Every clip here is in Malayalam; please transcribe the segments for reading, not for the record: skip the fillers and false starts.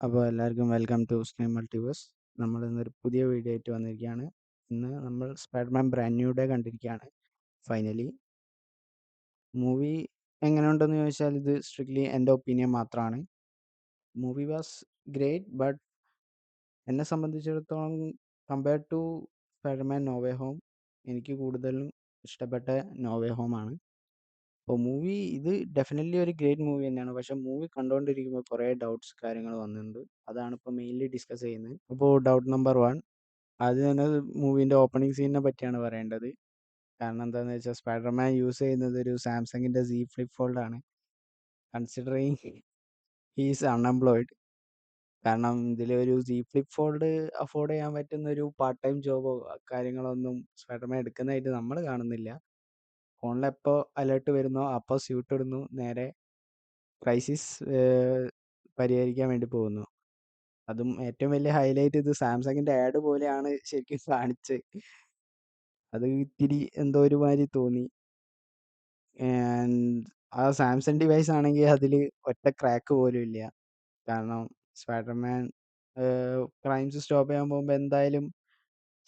അപ്പോൾ എല്ലാവർക്കും വെൽക്കം ടു സ്ക്രീൻ മൾട്ടിവേഴ്സ്. നമ്മൾ ഇന്നൊരു പുതിയ വീഡിയോ ആയിട്ട് വന്നിരിക്കുകയാണ്. ഇന്ന് നമ്മൾ സ്പൈഡർമാൻ ബ്രാൻഡ് ന്യൂ ഡേ കണ്ടിരിക്കുകയാണ്. ഫൈനലി മൂവി എങ്ങനെയുണ്ടെന്ന് ചോദിച്ചാൽ ഇത് സ്ട്രിക്ട്ലി എൻ്റെ ഒപ്പീനിയൻ മാത്രമാണ്. മൂവി വാസ് ഗ്രേറ്റ്, ബട്ട് എന്നെ സംബന്ധിച്ചിടത്തോളം compared to Spiderman No Way Home എനിക്ക് കൂടുതലും ഇഷ്ടപ്പെട്ട നോ വേ ഹോം ആണ്. അപ്പോൾ മൂവി ഇത് ഡെഫിനറ്റ്ലി ഒരു ഗ്രേറ്റ് മൂവി തന്നെയാണ്. പക്ഷെ മൂവി കണ്ടുകൊണ്ടിരിക്കുമ്പോൾ കുറേ ഡൗട്ട്സ് കാര്യങ്ങൾ വന്നിട്ടുണ്ട്. അതാണ് ഇപ്പോൾ മെയിൻലി ഡിസ്കസ് ചെയ്യുന്നത്. അപ്പോൾ ഡൗട്ട് നമ്പർ 1, ആദ്യം തന്നെ മൂവീൻ്റെ ഓപ്പണിംഗ് സീനിനെ പറ്റിയാണ് പറയേണ്ടത്. കാരണം എന്താണെന്ന് വെച്ചാൽ സ്പൈഡർമാൻ യൂസ് ചെയ്യുന്നത് ഒരു സാംസങ്ങിൻ്റെ Z ഫ്ലിപ്പ് ഫോൾഡ് ആണ്. Considering he's unemployed. കാരണം ഇതിലൊരു Z ഫ്ലിപ്പ് ഫോൾഡ് അഫോർഡ് ചെയ്യാൻ പറ്റുന്ന ഒരു പാർട്ട് ടൈം ജോബോ കാര്യങ്ങളൊന്നും സ്പൈഡർമാൻ എടുക്കുന്നതായിട്ട് നമ്മൾ കാണുന്നില്ല. ഫോണിൽ എപ്പോൾ അലേർട്ട് വരുന്നോ അപ്പോൾ സ്യൂട്ട് ഇടുന്നു, നേരെ ക്രൈസിസ് പരിഹരിക്കാൻ വേണ്ടി പോകുന്നു. അതും ഏറ്റവും വലിയ ഹൈലൈറ്റ്, ഇത് സാംസങ്ങിൻ്റെ ആഡ് പോലെയാണ് ശരിക്കും കാണിച്ചത്. അത് ഇത്തിരി എന്തോ ഒരുമാതിരി തോന്നി. ആൻഡ് ആ സാംസങ് ഡിവൈസ് ആണെങ്കിൽ അതിൽ ഒറ്റ ക്രാക്ക് പോലും ഇല്ല. കാരണം സ്പൈഡർമാൻ ക്രൈംസ് സ്റ്റോപ്പ് ചെയ്യാൻ പോകുമ്പോൾ എന്തായാലും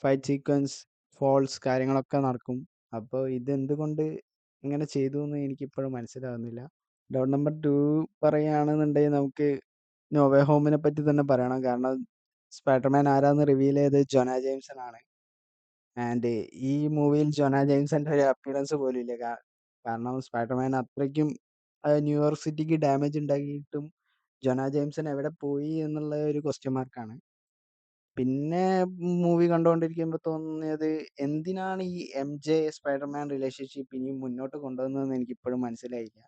ഫൈറ്റ് സീക്വൻസ്, ഫോൾസ് കാര്യങ്ങളൊക്കെ നടക്കും. അപ്പോൾ ഇതെന്തുകൊണ്ട് ഇങ്ങനെ ചെയ്തു എന്ന് എനിക്കിപ്പോഴും മനസ്സിലാവുന്നില്ല. ഡൗട്ട് നമ്പർ 2 പറയുകയാണെന്നുണ്ടെങ്കിൽ നമുക്ക് നോവേ ഹോമിനെ പറ്റി തന്നെ പറയണം. കാരണം സ്പൈഡർമാൻ ആരാന്ന് റിവീൽ ചെയ്തത് ജോന ജെയിംസൺ ആണ്. ആൻഡ് ഈ മൂവിയിൽ ജോന ജെയിംസന്റെ ഒരു അപ്പിയറൻസ് പോലും ഇല്ല. കാരണം സ്പൈഡർമാൻ അത്രയ്ക്കും ന്യൂയോർക്ക് സിറ്റിക്ക് ഡാമേജ് ഉണ്ടാക്കിയിട്ടും ജോന ജെയിംസൺ എവിടെ പോയി എന്നുള്ള ഒരു ക്വസ്റ്റ്യൻ മാർക്കാണ്. പിന്നെ മൂവി കണ്ടുകൊണ്ടിരിക്കുമ്പോൾ തോന്നിയത്, എന്തിനാണ് ഈ MJ സ്പൈഡർമാൻ റിലേഷൻഷിപ്പ് ഇനിയും മുന്നോട്ട് കൊണ്ടുവന്നതെന്ന് എനിക്കിപ്പോഴും മനസ്സിലായില്ല.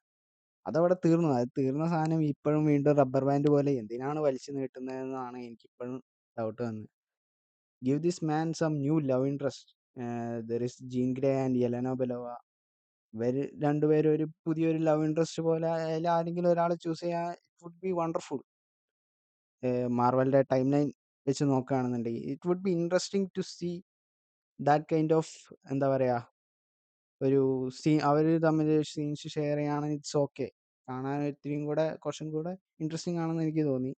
അതവിടെ തീർന്നു. അത് തീർന്ന സാധനം ഇപ്പോഴും വീണ്ടും റബ്ബർ ബാൻഡ് പോലെ എന്തിനാണ് വലിച്ചു നീട്ടുന്നതെന്നാണ് എനിക്കിപ്പോഴും ഡൗട്ട് വന്നത്. Give this man some new love interest. There is Jean Grey and Yelena Belova. ഇവർ രണ്ടുപേരും ഒരു പുതിയൊരു ലവ് ഇൻട്രസ്റ്റ് പോലെ അതിൽ ആരെങ്കിലും ഒരാളെ ചൂസ് ചെയ്യാൻ ഇറ്റ് വുഡ് ബി വണ്ടർഫുൾ. മാർവലിൻ്റെ ടൈം ലൈൻ വെച്ച് നോക്കുകയാണെന്നുണ്ടെങ്കിൽ it would be interesting to see that kind of, എന്താ പറയുക, ഒരു സീൻ അവർ തമ്മിൽ സീൻസ് ഷെയർ ചെയ്യുകയാണെങ്കിൽ ഇറ്റ്സ് ഓക്കെ. കാണാൻ ഇത്തിരിയും കൂടെ കുറച്ചും കൂടെ ഇൻട്രസ്റ്റിംഗ് ആണെന്ന് എനിക്ക് തോന്നി.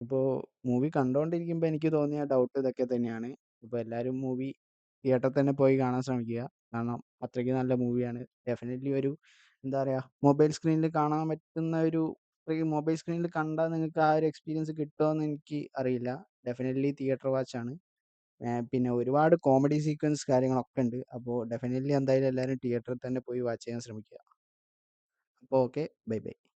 ഇപ്പോൾ മൂവി കണ്ടുകൊണ്ടിരിക്കുമ്പോൾ എനിക്ക് തോന്നിയ ഡൗട്ട് ഇതൊക്കെ തന്നെയാണ്. ഇപ്പോൾ എല്ലാവരും മൂവി തിയേറ്ററിൽ തന്നെ പോയി കാണാൻ ശ്രമിക്കുക. കാരണം അത്രയ്ക്ക് നല്ല മൂവിയാണ്. ഡെഫിനറ്റ്ലി ഒരു, എന്താ പറയുക, മൊബൈൽ സ്ക്രീനിൽ കാണാൻ പറ്റുന്ന ഒരു, മൊബൈൽ സ്ക്രീനിൽ കണ്ടാൽ നിങ്ങൾക്ക് ആ ഒരു എക്സ്പീരിയൻസ് കിട്ടുമോയെന്ന് എനിക്ക് അറിയില്ല. ഡെഫിനറ്റ്ലി തിയേറ്റർ വാച്ചാണ്. പിന്നെ ഒരുപാട് കോമഡി സീക്വൻസ് കാര്യങ്ങളൊക്കെ ഉണ്ട്. അപ്പോൾ ഡെഫിനറ്റ്ലി എന്തായാലും എല്ലാവരും തിയേറ്ററിൽ തന്നെ പോയി വാച്ച് ചെയ്യാൻ ശ്രമിക്കുക. അപ്പോൾ ഓക്കെ, ബൈ ബൈ.